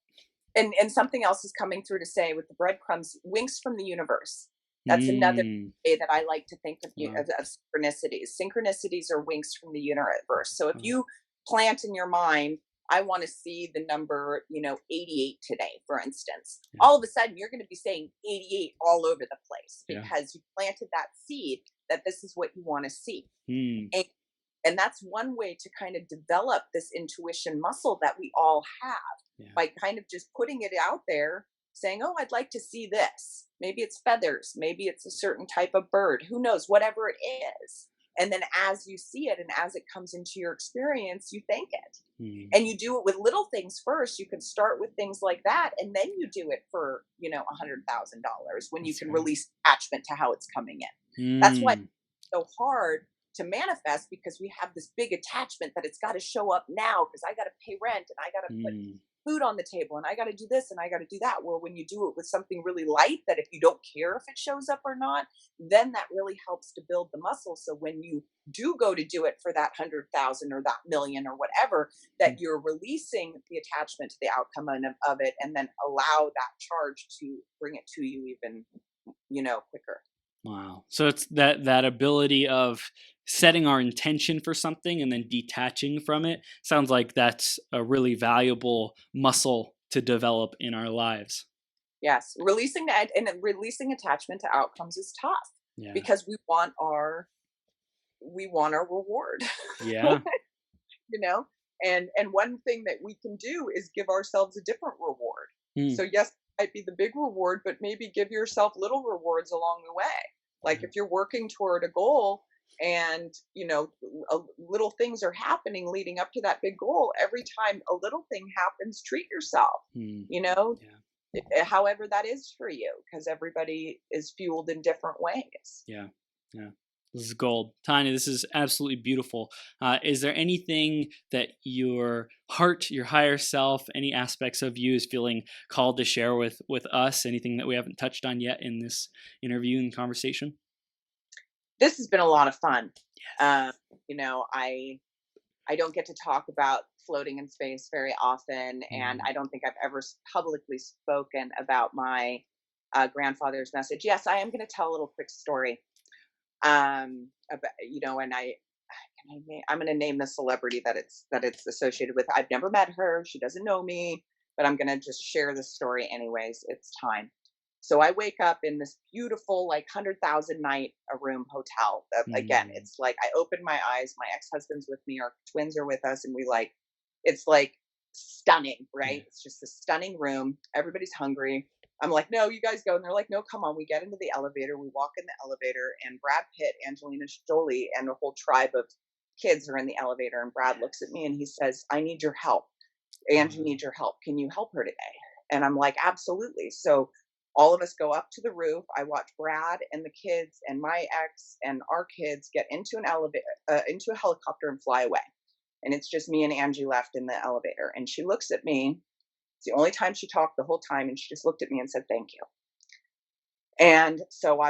And something else is coming through to say with the breadcrumbs, winks from the universe. That's another way that I like to think of synchronicities. Synchronicities are winks from the universe. So if you plant in your mind, I want to see the number, 88 today, for instance. Yeah. All of a sudden, you're going to be saying 88 all over the place because you planted that seed that this is what you want to see. And that's one way to kind of develop this intuition muscle that we all have by kind of just putting it out there, saying, oh, I'd like to see this. Maybe it's feathers. Maybe it's a certain type of bird. Who knows? Whatever it is. And then as you see it and as it comes into your experience, you thank it. And you do it with little things first. You can start with things like that. And then you do it for, $100,000 when you can release attachment to how it's coming in. That's why it's so hard to manifest, because we have this big attachment that it's got to show up now because I got to pay rent and I got to put food on the table and I got to do this and I got to do that. Where when you do it with something really light, that if you don't care if it shows up or not, then that really helps to build the muscle. So when you do go to do it for that 100,000 or that million or whatever, that you're releasing the attachment to the outcome of it, and then allow that charge to bring it to you even, quicker. Wow. So it's that ability of setting our intention for something and then detaching from it. Sounds like that's a really valuable muscle to develop in our lives. Yes. Releasing attachment to outcomes is tough because we want our reward. Yeah. And one thing that we can do is give ourselves a different reward. So yes, might be the big reward, but maybe give yourself little rewards along the way. Like if you're working toward a goal and, little things are happening leading up to that big goal, every time a little thing happens, treat yourself, however that is for you, because everybody is fueled in different ways. Yeah. This is gold. Tanja, this is absolutely beautiful. Is there anything that your heart, your higher self, any aspects of you is feeling called to share with us? Anything that we haven't touched on yet in this interview and conversation? This has been a lot of fun. Yes. I don't get to talk about floating in space very often, and I don't think I've ever publicly spoken about my grandfather's message. Yes, I am going to tell a little quick story. And I'm going to name the celebrity that it's associated with. I've never met her. She doesn't know me, but I'm going to just share the story anyways. It's time. So I wake up in this beautiful, like 100,000 night a room hotel. Again, it's like I open my eyes. My ex-husband's with me. Our twins are with us, and it's like stunning, right? It's just a stunning room. Everybody's hungry. I'm like, no, you guys go. And they're like, no, come on. We get into the elevator. We walk in the elevator, and Brad Pitt, Angelina Jolie, and a whole tribe of kids are in the elevator. And Brad looks at me and he says, I need your help. Angie needs your help. Can you help her today? And I'm like, absolutely. So all of us go up to the roof. I watch Brad and the kids and my ex and our kids get into an elevator, into a helicopter and fly away. And it's just me and Angie left in the elevator. And she looks at me. It's the only time she talked the whole time. And she just looked at me and said, thank you. And so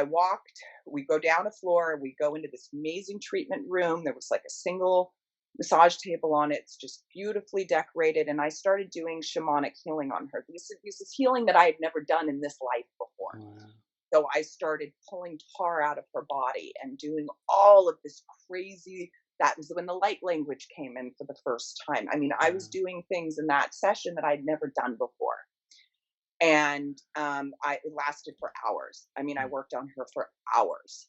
we go down a floor, we go into this amazing treatment room. There was like a single massage table on it. It's just beautifully decorated. And I started doing shamanic healing on her. This is healing that I had never done in this life before. Wow. So I started pulling tar out of her body and doing all of this crazy. That was when the light language came in for the first time. I mean, I was doing things in that session that I'd never done before. And it lasted for hours. I mean, I worked on her for hours.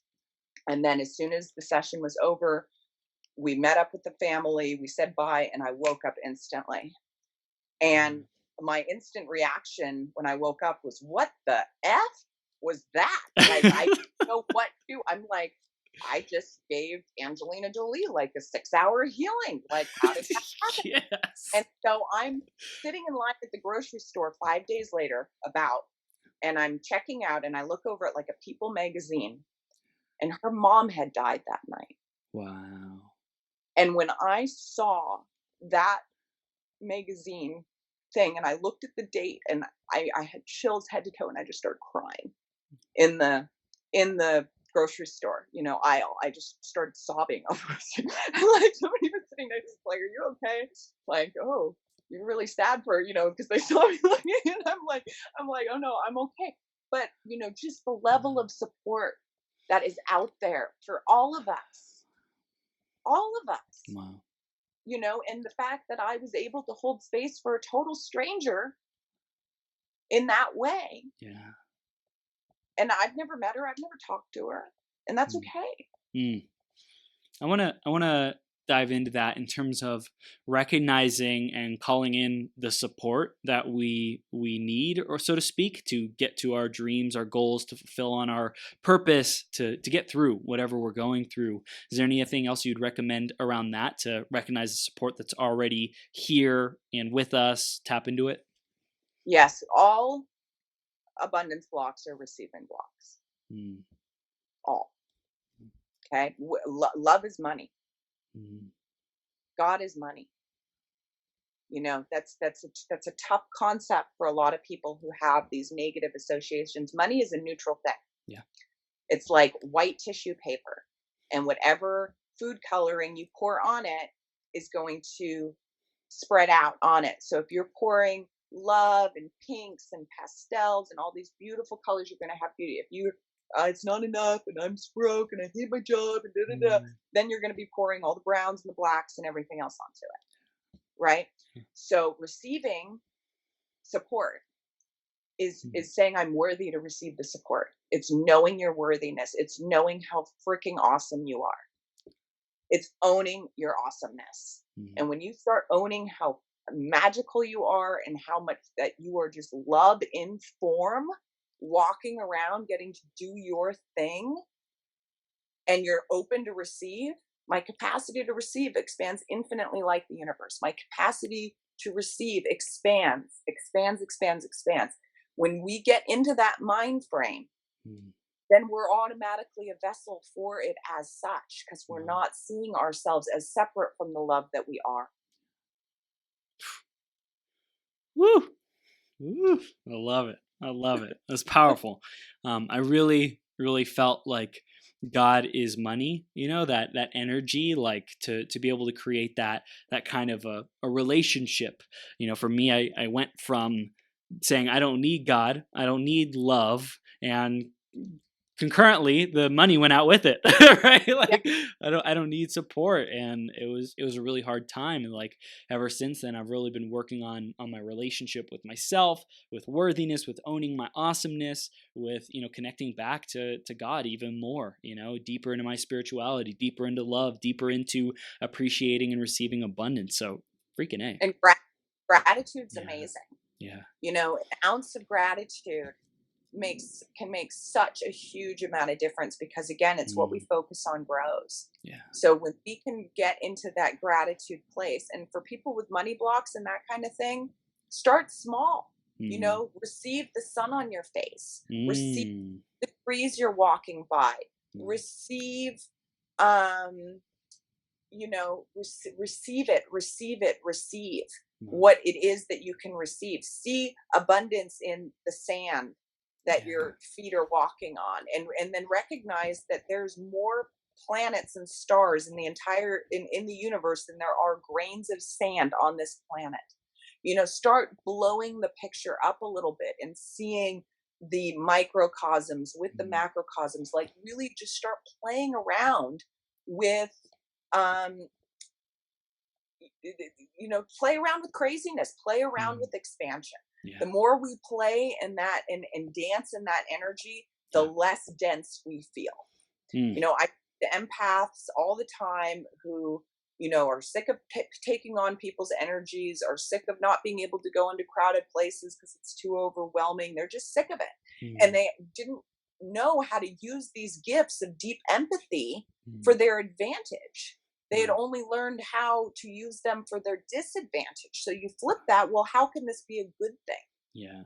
And then as soon as the session was over, we met up with the family, we said bye, and I woke up instantly. And my instant reaction when I woke up was, what the F was that? Like, I didn't know what to do. I'm like, I just gave Angelina Jolie like a 6-hour healing. Like, how did that happen? Yes. And so I'm sitting in line at the grocery store 5 days later, and I'm checking out, and I look over at like a People magazine, and her mom had died that night. Wow. And when I saw that magazine thing, and I looked at the date, and I had chills head to toe, and I just started crying in the grocery store, aisle. I just started sobbing. And like somebody was sitting next to me, like, are you okay? Like, oh, you're really sad for, because they saw me looking, and I'm like, oh no, I'm okay. But just the level of support that is out there for all of us. Wow. And the fact that I was able to hold space for a total stranger in that way. Yeah. And I've never met her. I've never talked to her, and that's okay. I want to dive into that in terms of recognizing and calling in the support that we need, or so to speak, to get to our dreams, our goals, to fulfill on our purpose, to get through whatever we're going through. Is there anything else you'd recommend around that, to recognize the support that's already here and with us, tap into it? Yes, all abundance blocks are receiving blocks. All. Okay. Love is money. God is money. That's a tough concept for a lot of people who have these negative associations. Money is a neutral thing. Yeah. It's like white tissue paper, and whatever food coloring you pour on it is going to spread out on it. So if you're pouring love and pinks and pastels and all these beautiful colors, you're going to have beauty. If you it's not enough and I'm broke and I hate my job and then you're going to be pouring all the browns and the blacks and everything else onto it, right? So receiving support is saying I'm worthy to receive the support. It's knowing your worthiness. It's knowing how freaking awesome you are. It's owning your awesomeness. And when you start owning how magical you are and how much that you are just love in form, walking around getting to do your thing, and you're open to receive, my capacity to receive expands infinitely like the universe. My capacity to receive expands. When we get into that mind frame, then we're automatically a vessel for it as such, because we're not seeing ourselves as separate from the love that we are. Woo! Woo! I love it. That's powerful. I really felt like God is money, that energy, like to be able to create that kind of a relationship. For me, I went from saying I don't need God, I don't need love, and concurrently the money went out with it. Right? Like, I don't need support, and it was a really hard time. And like ever since then, I've really been working on my relationship with myself, with worthiness, with owning my awesomeness, with connecting back to God even more, deeper into my spirituality, deeper into love, deeper into appreciating and receiving abundance. So freaking A. And gratitude's amazing. Yeah. An ounce of gratitude can make such a huge amount of difference, because again, it's what we focus on grows. Yeah. So when we can get into that gratitude place, and for people with money blocks and that kind of thing, start small. You know, receive the sun on your face, receive the trees you're walking by, receive you know, receive what it is that you can receive. See abundance in the sand that your feet are walking on, and then recognize that there's more planets and stars in the entire in the universe than there are grains of sand on this planet. You know, start blowing the picture up a little bit and seeing the microcosms with the macrocosms. Like, really just start playing around with um you know, play around with craziness, play around with expansion. The more we play in that and dance in that energy, the less dense we feel. You know, I the empaths all the time who, you know, are sick of taking on people's energies, are sick of not being able to go into crowded places because it's too overwhelming. They're just sick of it. And they didn't know how to use these gifts of deep empathy for their advantage. They had only learned how to use them for their disadvantage. So you flip that, well, how can this be a good thing? Yeah.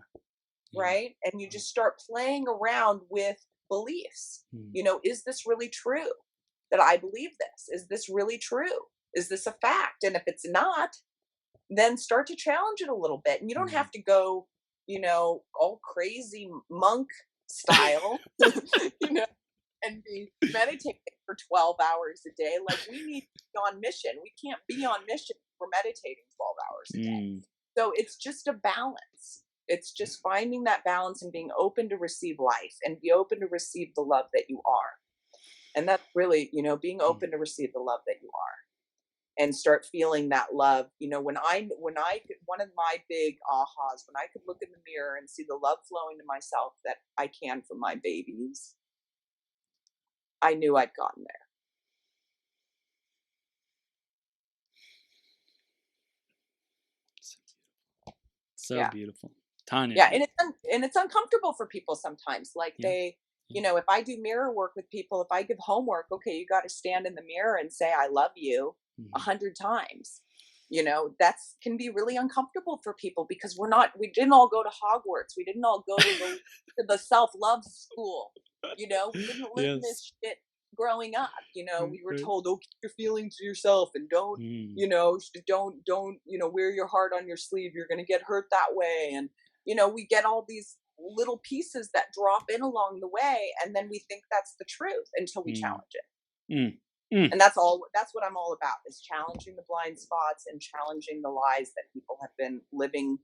Right? And you just start playing around with beliefs. You know, is this really true that I believe this? Is this really true? Is this a fact? And if it's not, then start to challenge it a little bit. And you don't have to go, you know, all crazy monk style, you know, and be meditating for 12 hours a day. Like, we need to be on mission. We can't be on mission if we're meditating 12 hours a day. So it's just a balance. It's just finding that balance and being open to receive life and be open to receive the love that you are. And that's really, you know, being open to receive the love that you are, and start feeling that love. You know, when I one of my big ahas, when I could look in the mirror and see the love flowing to myself that I can from my babies, I knew I'd gotten there. So beautiful. Tanja. Yeah, and it's uncomfortable for people sometimes. Like, they, you know, if I do mirror work with people, if I give homework, okay, you got to stand in the mirror and say I love you 100 times. You know, that's can be really uncomfortable for people, because we didn't all go to Hogwarts. We didn't all go to the self-love school. You know, we didn't learn this shit growing up. You know, we were told, oh, keep your feelings to yourself, and don't, you know, don't, you know, wear your heart on your sleeve. You're going to get hurt that way. And, you know, we get all these little pieces that drop in along the way, and then we think that's the truth until we challenge it. And that's what I'm all about, is challenging the blind spots and challenging the lies that people have been living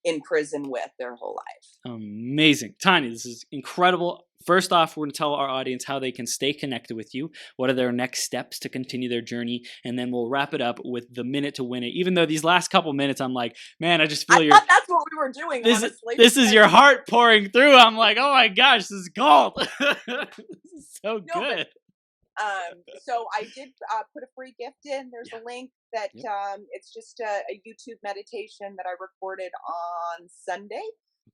in prison with their whole life. Amazing. Tanja, this is incredible. First off, we're going to tell our audience how they can stay connected with you. What are their next steps to continue their journey? And then we'll wrap it up with the minute to win it. Even though these last couple minutes, I'm like, man, I just feel thought that's what we were doing, honestly. This is your heart pouring through. I'm like, oh my gosh, this is gold. This is so good. So I did put a free gift in. There's a link that it's just a YouTube meditation that I recorded on Sunday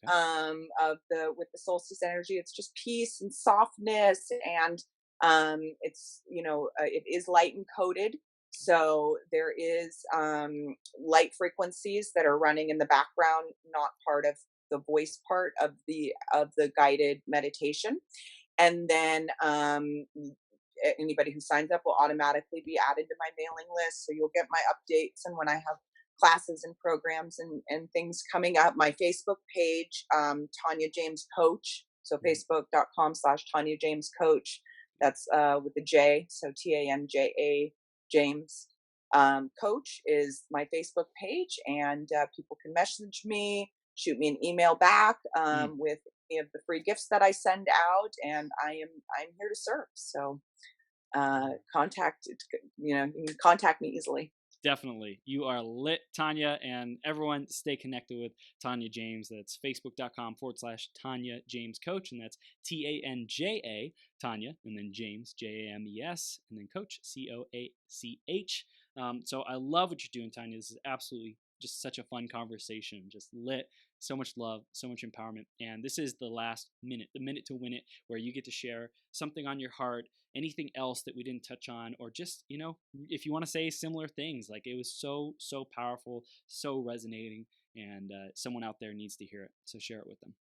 with the solstice energy. It's just peace and softness, and it's, you know, it is light encoded. So there is light frequencies that are running in the background, not part of the voice part of the guided meditation. And then anybody who signs up will automatically be added to my mailing list. So you'll get my updates, and when I have classes and programs and things coming up. My Facebook page, Tanja James Coach. So facebook.com/Tanja James Coach. That's with the J. So TANJA James Coach is my Facebook page, and people can message me, shoot me an email back with any of the free gifts that I send out, and I'm here to serve. So you can contact me easily. Definitely. You are lit, Tanja, and everyone stay connected with Tanja James. That's facebook.com/Tanja James Coach, and that's TANJA, Tanja, and then James, JAMES, and then Coach, COACH. So I love what you're doing, Tanja. This is absolutely just such a fun conversation, just lit, so much love, so much empowerment. And this is the last minute, the minute to win it, where you get to share something on your heart, anything else that we didn't touch on, or just, if you want to say similar things. Like, it was so powerful, so resonating, and someone out there needs to hear it. So share it with them.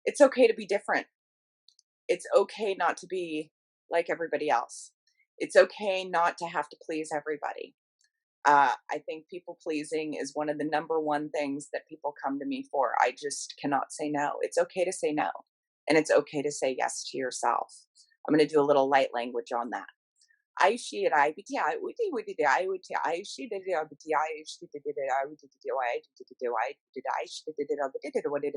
It's okay to be different. It's okay not to be like everybody else. It's okay not to have to please everybody. I think people pleasing is one of the number one things that people come to me for. I just cannot say no. It's okay to say no. And it's okay to say yes to yourself. I'm going to do a little light language on that. I she I biti I uti uti I uti I she did I biti I she did I uti did I did I did I she did I did what did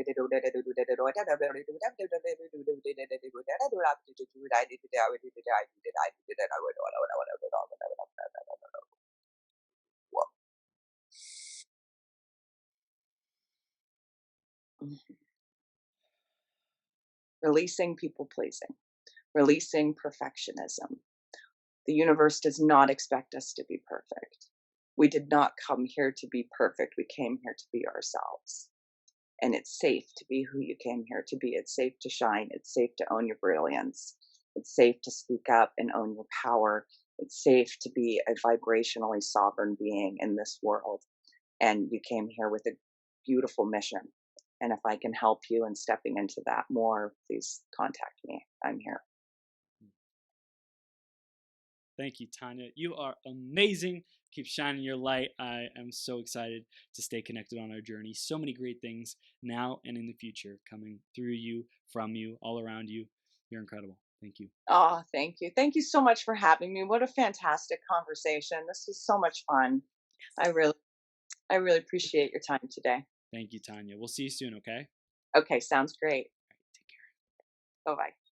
releasing people pleasing, releasing perfectionism. The universe does not expect us to be perfect. We did not come here to be perfect. We came here to be ourselves. And it's safe to be who you came here to be. It's safe to shine. It's safe to own your brilliance. It's safe to speak up and own your power. It's safe to be a vibrationally sovereign being in this world. And you came here with a beautiful mission. And if I can help you in stepping into that more, please contact me. I'm here. Thank you, Tanja. You are amazing. Keep shining your light. I am so excited to stay connected on our journey. So many great things now and in the future coming through you, from you, all around you. You're incredible. Thank you. Oh, thank you. Thank you so much for having me. What a fantastic conversation. This was so much fun. I really appreciate your time today. Thank you, Tanja. We'll see you soon, okay? Okay, sounds great. All right, take care. Bye-bye.